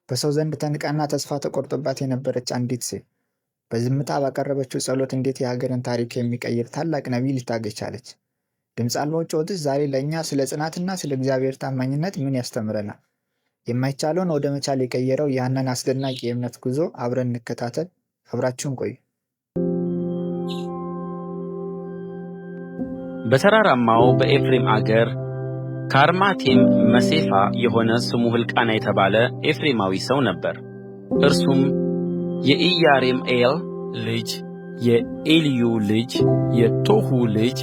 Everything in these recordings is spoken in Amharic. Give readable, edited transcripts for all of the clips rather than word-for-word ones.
በሰው ዘንድ ተንቃና ተስፋ ተቆርጦባት የነበረች አንዲት ሴት በዝምታ ባቀረበችው ጸሎት እንዴት የሀገርን ታሪክ የሚቀይር ታላቅ ነቢይ ልታገኝ ቻለች? ድምፅ አልባው ጩኸትስ ዛሬ ለእኛ ስለ ጽናትና ስለ እግዚአብሔር ታማኝነት ምን ያስተምረናል? የማይቻለውን ወደ መቻል የቀየረው ያንን አስደናቂ የእምነት ጉዞ አብረን እንከታተል። አብራችሁን ቆዩ። በተራራማው በኤፍሬም አገር ከአርማቴም መሴፋ የሆነ ስሙ ሕልቃና የተባለ ኤፍሬማዊ ሰው ነበር። እርሱም የኢያሬምኤል ልጅ የኤልዩ ልጅ የቶሑ ልጅ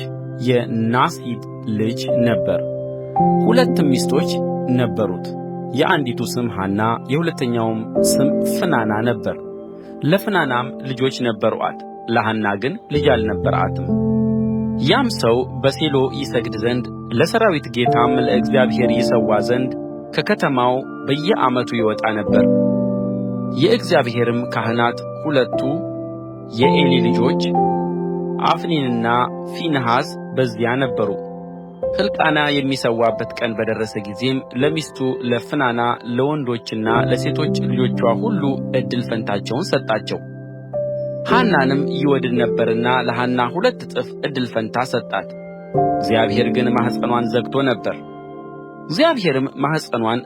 የናሲብ ልጅ ነበር። ሁለትም ሚስቶች ነበሩት። የአንዲቱ ስም ሐና የሁለተኛውም ስም ፍናና ነበር። ለፍናናም ልጆች ነበሩአት፣ ለሐና ግን ልጅ አልነበራትም። ያም ሰው በሴሎ ይሰግድ ዘንድ ለሠራዊት ጌታም ለእግዚአብሔር ይሠዋ ዘንድ ከከተማው በየዓመቱ ይወጣ ነበር። የእግዚአብሔርም ካህናት ሁለቱ የዔሊ ልጆች አፍኒንና ፊንሐስ በዚያ ነበሩ። ሕልቃና የሚሠዋበት ቀን በደረሰ ጊዜም ለሚስቱ ለፍናና ለወንዶችና ለሴቶች ልጆቿ ሁሉ ዕድል ፈንታቸውን ሰጣቸው። ሐናንም ይወድድ ነበርና ለሐና 2 እጥፍ ዕድል ፈንታ ሰጣት። እግዚአብሔር ግን ማኅፀኗን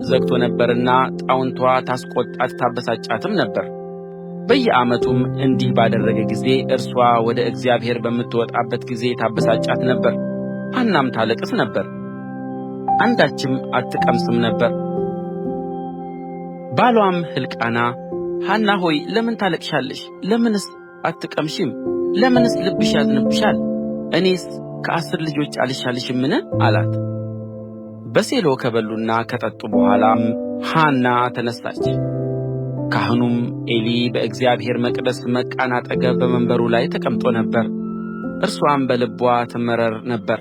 ዘግቶ ነበርና ጣውንቷ ታስቈጣት ታበሳጫትም ነበር። በየዓመቱም እንዲህ ባደረገ ጊዜ እርሷ ወደ እግዚአብሔር በምትወጣበት ጊዜ ታበሳጫት ነበር። ሐናም ታለቅስ ነበር፣ አንዳችም አትቀምስም ነበር። ባሏም ሕልቃና ሐና ሆይ ለምን ታለቅሻለሽ? ለምንስ አትቀምሺም? ለምንስ ልብሽ ያዝንብሻል? እኔስ ከ10 ልጆች አልሻልሽምን? አላት። በሴሎ ከበሉና ከጠጡ በኋላም ሐና ተነሣች። ካህኑም ዔሊ በእግዚአብሔር መቅደስ መቃን አጠገብ በመንበሩ ላይ ተቀምጦ ነበር። እርሷም በልቧ ትመረር ነበር።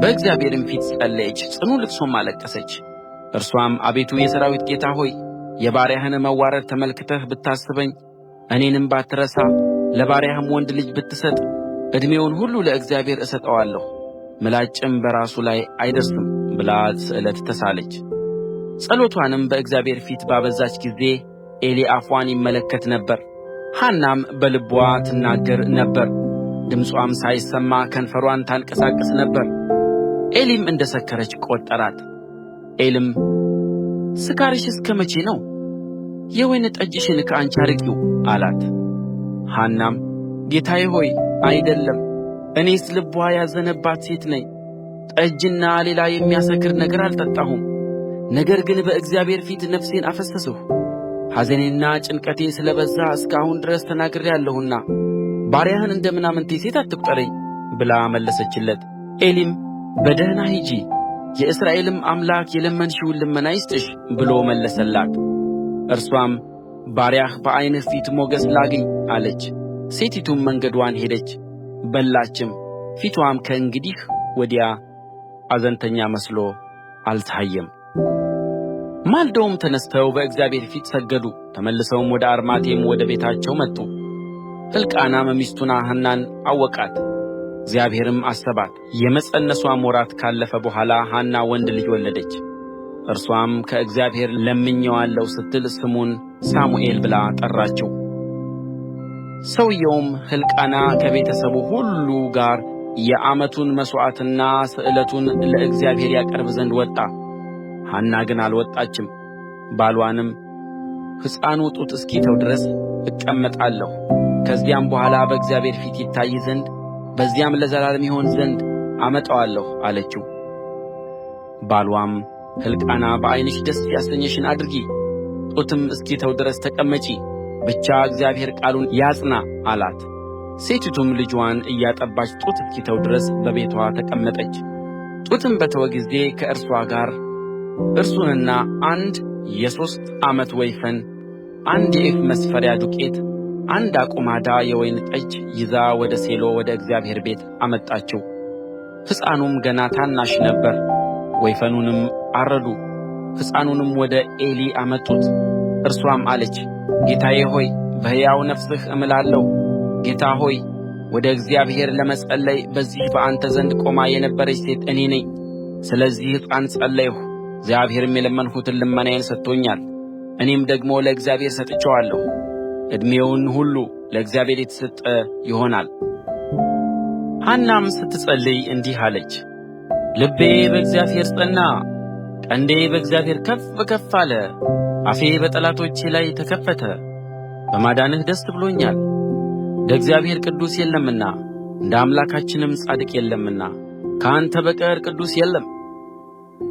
በእግዚአብሔርም ፊት ጸለየች፣ ጽኑ ልቅሶም አለቀሰች። እርሷም አቤቱ የሠራዊት ጌታ ሆይ የባሪያህን መዋረድ ተመልክተህ ብታስበኝ፣ እኔንም ባትረሳ፣ ለባሪያህም ወንድ ልጅ ብትሰጥ፣ ዕድሜውን ሁሉ ለእግዚአብሔር እሰጠዋለሁ፣ ምላጭም በራሱ ላይ አይደርስም ብላ ስእለት ተሳለች። ጸሎቷንም በእግዚአብሔር ፊት ባበዛች ጊዜ ዔሊ አፏን ይመለከት ነበር። ሐናም በልቧ ትናገር ነበር፣ ድምጿም ሳይሰማ ከንፈሯን ታንቀሳቅስ ነበር። ዔሊም እንደ ሰከረች ቈጠራት። ዔሊም ስካርሽ እስከ መቼ ነው? የወይን ጠጅሽን ከአንቺ አርቂው አላት። ሐናም ጌታዬ ሆይ አይደለም፣ እኔስ ልቧ ያዘነባት ሴት ነኝ። ጠጅና ሌላ የሚያሰክር ነገር አልጠጣሁም። ነገር ግን በእግዚአብሔር ፊት ነፍሴን አፈሰስሁ። ሐዘኔና ጭንቀቴ ስለ በዛ እስከ አሁን ድረስ ተናግሬአለሁና ባሪያህን እንደ ምናምንቴ ሴት አትቍጠረኝ ብላ መለሰችለት። ዔሊም በደኅና ሂጂ፣ የእስራኤልም አምላክ የለመንሽውን ልመና ይስጥሽ ብሎ መለሰላት። እርሷም ባሪያህ በዐይንህ ፊት ሞገስ ላግኝ አለች። ሴቲቱም መንገድዋን ሄደች፣ በላችም። ፊትዋም ከእንግዲህ ወዲያ አዘንተኛ መስሎ አልታየም። ማልደውም ተነሥተው በእግዚአብሔር ፊት ሰገዱ። ተመልሰውም ወደ አርማቴም ወደ ቤታቸው መጡ። ሕልቃናም ሚስቱን ሐናን አወቃት፣ እግዚአብሔርም አሰባት። የመፀነስዋም ወራት ካለፈ በኋላ ሐና ወንድ ልጅ ወለደች። እርሷም ከእግዚአብሔር ለምኜዋለሁ ስትል ስሙን ሳሙኤል ብላ ጠራችው። ሰውየውም ሕልቃና ከቤተሰቡ ሁሉ ጋር የዓመቱን መሥዋዕትና ስእለቱን ለእግዚአብሔር ያቀርብ ዘንድ ወጣ። ሐና ግን አልወጣችም። ባልዋንም ሕፃኑ ጡት እስኪተው ድረስ እቀመጣለሁ፣ ከዚያም በኋላ በእግዚአብሔር ፊት ይታይ ዘንድ በዚያም ለዘላለም ይሆን ዘንድ አመጣዋለሁ አለችው። ባልዋም ሕልቃና በዐይንሽ ደስ ያሰኘሽን አድርጊ፣ ጡትም እስኪተው ድረስ ተቀመጪ፣ ብቻ እግዚአብሔር ቃሉን ያጽና አላት። ሴቲቱም ልጅዋን እያጠባች ጡት እስኪተው ድረስ በቤቷ ተቀመጠች። ጡትም በተወ ጊዜ ከእርሷ ጋር እርሱንና 1 የ3 ዓመት ወይፈን፣ 1 የኢፍ መስፈሪያ ዱቄት፣ 1 አቁማዳ የወይን ጠጅ ይዛ ወደ ሴሎ ወደ እግዚአብሔር ቤት አመጣችው። ሕፃኑም ገና ታናሽ ነበር። ወይፈኑንም አረዱ፣ ሕፃኑንም ወደ ዔሊ አመጡት። እርሷም አለች፣ ጌታዬ ሆይ በሕያው ነፍስህ እምላለሁ፣ ጌታ ሆይ ወደ እግዚአብሔር ለመጸለይ በዚህ በአንተ ዘንድ ቆማ የነበረች ሴት እኔ ነኝ። ስለዚህ ሕፃን ጸለይሁ፣ እግዚአብሔርም የለመንሁትን ልመናዬን ሰጥቶኛል። እኔም ደግሞ ለእግዚአብሔር ሰጥቼዋለሁ። ዕድሜውን ሁሉ ለእግዚአብሔር የተሰጠ ይሆናል። ሐናም ስትጸልይ እንዲህ አለች። ልቤ በእግዚአብሔር ጸና፣ ቀንዴ በእግዚአብሔር ከፍ ከፍ አለ። አፌ በጠላቶቼ ላይ ተከፈተ። በማዳንህ ደስ ብሎኛል። እንደ እግዚአብሔር ቅዱስ የለምና እንደ አምላካችንም ጻድቅ የለምና ከአንተ በቀር ቅዱስ የለም።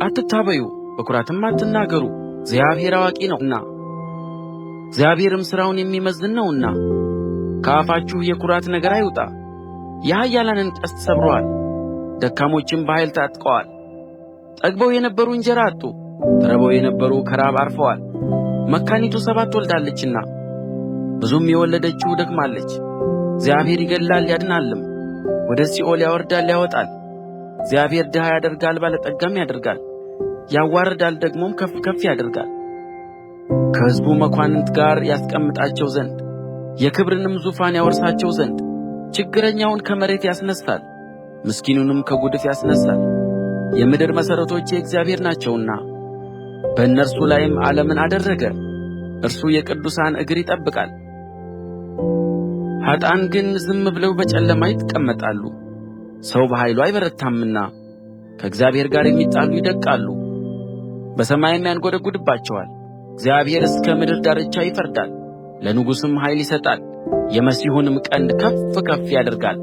አትታበዩ፣ በኵራትም አትናገሩ። እግዚአብሔር አዋቂ ነውና እግዚአብሔርም ሥራውን የሚመዝን ነውና። ከአፋችሁ የኵራት ነገር አይውጣ። የኃያላንን ቀስት ሰብሮአል፣ ደካሞችም በኃይል ታጥቀዋል። ጠግበው የነበሩ እንጀራ አጡ፣ ተርበው የነበሩ ከራብ ዐርፈዋል። መካኒቱ 7 ወልዳለችና ብዙም የወለደችው ደክማለች። እግዚአብሔር ይገድላል ያድናልም፣ ወደ ሲኦል ያወርዳል ያወጣል። እግዚአብሔር ድሃ ያደርጋል ባለጠጋም ያደርጋል፣ ያዋርዳል ደግሞም ከፍ ከፍ ያደርጋል። ከሕዝቡ መኳንንት ጋር ያስቀምጣቸው ዘንድ የክብርንም ዙፋን ያወርሳቸው ዘንድ ችግረኛውን ከመሬት ያስነሣል፣ ምስኪኑንም ከጉድፍ ያስነሣል። የምድር መሠረቶች የእግዚአብሔር ናቸውና በእነርሱ ላይም ዓለምን አደረገ። እርሱ የቅዱሳን እግር ይጠብቃል። ኀጥኣን ግን ዝም ብለው በጨለማ ይቀመጣሉ። ሰው በኃይሉ አይበረታምና ከእግዚአብሔር ጋር የሚጣሉ ይደቅቃሉ፣ በሰማይም ያንጐደጕድባቸዋል። እግዚአብሔር እስከ ምድር ዳርቻ ይፈርዳል፣ ለንጉሥም ኃይል ይሰጣል፣ የመሲሑንም ቀንድ ከፍ ከፍ ያደርጋል።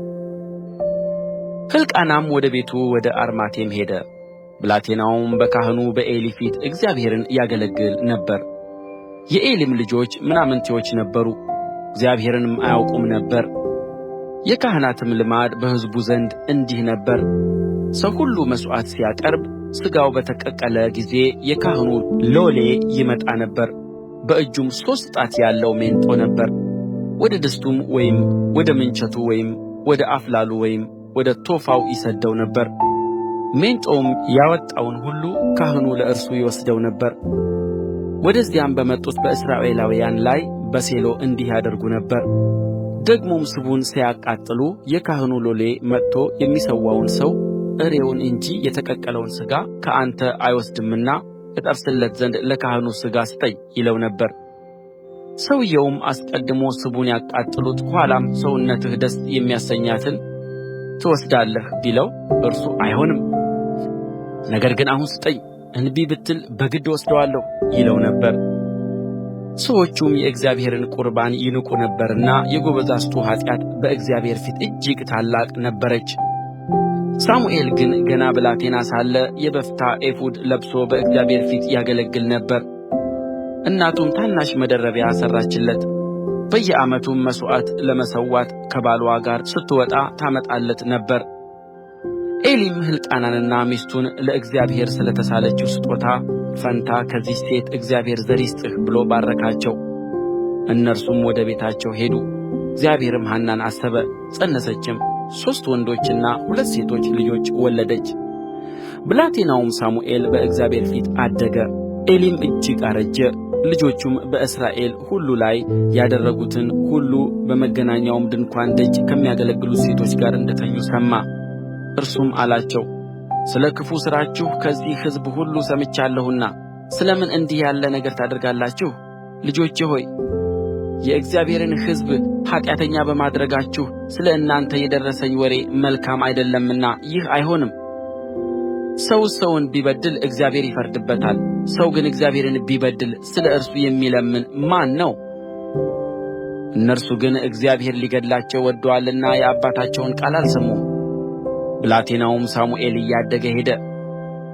ሕልቃናም ወደ ቤቱ ወደ አርማቴም ሄደ። ብላቴናውም በካህኑ በዔሊ ፊት እግዚአብሔርን ያገለግል ነበር። የዔሊም ልጆች ምናምንቴዎች ነበሩ፣ እግዚአብሔርንም አያውቁም ነበር። የካህናትም ልማድ በሕዝቡ ዘንድ እንዲህ ነበር። ሰው ሁሉ መሥዋዕት ሲያቀርብ ሥጋው በተቀቀለ ጊዜ የካህኑ ሎሌ ይመጣ ነበር። በእጁም 3 ጣት ያለው ሜንጦ ነበር። ወደ ድስቱም ወይም ወደ ምንቸቱ ወይም ወደ አፍላሉ ወይም ወደ ቶፋው ይሰድደው ነበር። ሜንጦውም ያወጣውን ሁሉ ካህኑ ለእርሱ ይወስደው ነበር። ወደዚያም በመጡት በእስራኤላውያን ላይ በሴሎ እንዲህ ያደርጉ ነበር። ደግሞም ስቡን ሲያቃጥሉ የካህኑ ሎሌ መጥቶ የሚሠዋውን ሰው እሬውን እንጂ የተቀቀለውን ሥጋ ከአንተ አይወስድምና እጠብስለት ዘንድ ለካህኑ ሥጋ ስጠኝ ይለው ነበር። ሰውየውም አስቀድሞ ስቡን ያቃጥሉት ኋላም ሰውነትህ ደስ የሚያሰኛትን ትወስዳለህ ቢለው እርሱ አይሆንም፣ ነገር ግን አሁን ስጠኝ፣ እንቢ ብትል በግድ ወስደዋለሁ ይለው ነበር። ሰዎቹም የእግዚአብሔርን ቁርባን ይንቁ ነበርና የጎበዛዝቱ ኃጢአት በእግዚአብሔር ፊት እጅግ ታላቅ ነበረች። ሳሙኤል ግን ገና ብላቴና ሳለ የበፍታ ኤፉድ ለብሶ በእግዚአብሔር ፊት ያገለግል ነበር። እናቱም ታናሽ መደረቢያ ሠራችለት። በየዓመቱም መሥዋዕት ለመሠዋት ከባልዋ ጋር ስትወጣ ታመጣለት ነበር። ዔሊም ሕልቃናንና ሚስቱን ለእግዚአብሔር ስለ ተሳለችው ስጦታ ፈንታ ከዚህች ሴት እግዚአብሔር ዘር ይስጥህ ብሎ ባረካቸው። እነርሱም ወደ ቤታቸው ሄዱ። እግዚአብሔርም ሐናን አሰበ፣ ፀነሰችም፣ 3 ወንዶችና 2 ሴቶች ልጆች ወለደች። ብላቴናውም ሳሙኤል በእግዚአብሔር ፊት አደገ። ዔሊም እጅግ አረጀ። ልጆቹም በእስራኤል ሁሉ ላይ ያደረጉትን ሁሉ በመገናኛውም ድንኳን ደጅ ከሚያገለግሉት ሴቶች ጋር እንደተኙ ሰማ። እርሱም አላቸው፣ ስለ ክፉ ሥራችሁ ከዚህ ሕዝብ ሁሉ ሰምቻለሁና ስለ ምን እንዲህ ያለ ነገር ታደርጋላችሁ? ልጆቼ ሆይ የእግዚአብሔርን ሕዝብ ኃጢአተኛ በማድረጋችሁ ስለ እናንተ የደረሰኝ ወሬ መልካም አይደለምና ይህ አይሆንም። ሰው ሰውን ቢበድል እግዚአብሔር ይፈርድበታል። ሰው ግን እግዚአብሔርን ቢበድል ስለ እርሱ የሚለምን ማን ነው? እነርሱ ግን እግዚአብሔር ሊገድላቸው ወድዶአልና የአባታቸውን ቃል አልሰሙም። ብላቴናውም ሳሙኤል እያደገ ሄደ፣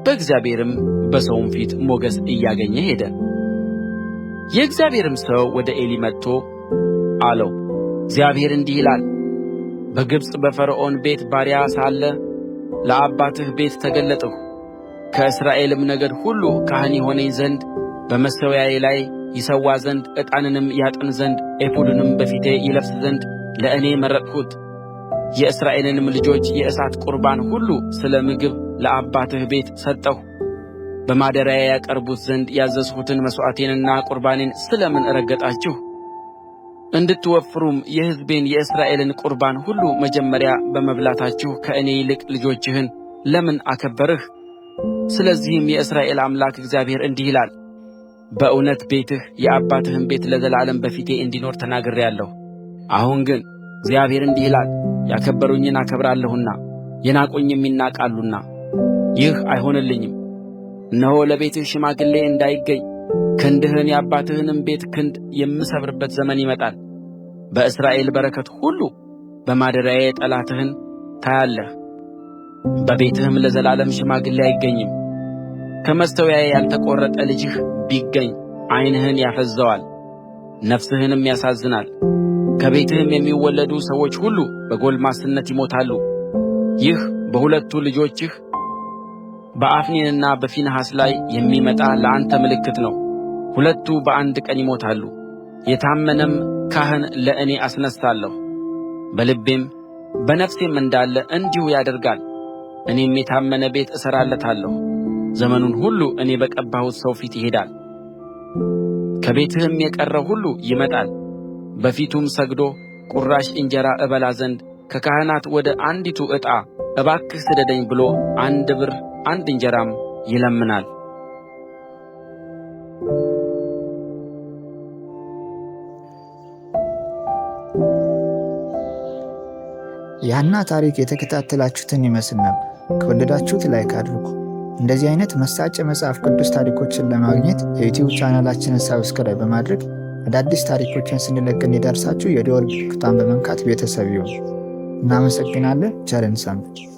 በእግዚአብሔርም በሰውም ፊት ሞገስ እያገኘ ሄደ። የእግዚአብሔርም ሰው ወደ ዔሊ መጥቶ አለው፣ እግዚአብሔር እንዲህ ይላል፣ በግብፅ በፈርዖን ቤት ባሪያ ሳለ ለአባትህ ቤት ተገለጥሁ። ከእስራኤልም ነገድ ሁሉ ካህን ይሆነኝ ዘንድ በመሠዊያዬ ላይ ይሠዋ ዘንድ ዕጣንንም ያጥን ዘንድ ኤፉድንም በፊቴ ይለብስ ዘንድ ለእኔ መረጥሁት። የእስራኤልንም ልጆች የእሳት ቁርባን ሁሉ ስለ ምግብ ለአባትህ ቤት ሰጠሁ። በማደሪያዬ ያቀርቡት ዘንድ ያዘዝሁትን መሥዋዕቴንና ቁርባኔን ስለ ምን ረገጣችሁ? እንድትወፍሩም የሕዝቤን የእስራኤልን ቁርባን ሁሉ መጀመሪያ በመብላታችሁ ከእኔ ይልቅ ልጆችህን ለምን አከበርህ? ስለዚህም የእስራኤል አምላክ እግዚአብሔር እንዲህ ይላል፣ በእውነት ቤትህ የአባትህም ቤት ለዘላለም በፊቴ እንዲኖር ተናግሬአለሁ። አሁን ግን እግዚአብሔር እንዲህ ይላል፣ ያከበሩኝን አከብራለሁና የናቁኝም ይናቃሉና ይህ አይሆንልኝም። እነሆ ለቤትህ ሽማግሌ እንዳይገኝ ክንድህን የአባትህንም ቤት ክንድ የምሰብርበት ዘመን ይመጣል። በእስራኤል በረከት ሁሉ በማደሪያዬ ጠላትህን ታያለህ። በቤትህም ለዘላለም ሽማግሌ አይገኝም። ከመሠዊያዬ ያልተቈረጠ ልጅህ ቢገኝ ዓይንህን ያፈዝዘዋል፣ ነፍስህንም ያሳዝናል። ከቤትህም የሚወለዱ ሰዎች ሁሉ በጐልማስነት ይሞታሉ። ይህ በሁለቱ ልጆችህ በአፍኒንና በፊንሐስ ላይ የሚመጣ ለአንተ ምልክት ነው። ሁለቱ በአንድ ቀን ይሞታሉ። የታመነም ካህን ለእኔ አስነሣለሁ፣ በልቤም በነፍሴም እንዳለ እንዲሁ ያደርጋል። እኔም የታመነ ቤት እሠራለታለሁ። ዘመኑን ሁሉ እኔ በቀባሁት ሰው ፊት ይሄዳል። ከቤትህም የቀረው ሁሉ ይመጣል፣ በፊቱም ሰግዶ ቁራሽ እንጀራ እበላ ዘንድ ከካህናት ወደ አንዲቱ ዕጣ እባክህ ስደደኝ ብሎ 1 ብር 1 እንጀራም ይለምናል። የሐና ታሪክ የተከታተላችሁትን ይመስል ነበር። ከወደዳችሁት ላይክ አድርጉ። እንደዚህ አይነት መሳጭ የመጽሐፍ ቅዱስ ታሪኮችን ለማግኘት የዩቲዩብ ቻናላችንን ሰብስክራይብ በማድረግ አዳዲስ ታሪኮችን ስንለቅ እንዲደርሳችሁ የደወል ምልክቱን በመንካት ቤተሰብ ይሁኑ። እናመሰግናለን። ቸር እንሰንብት።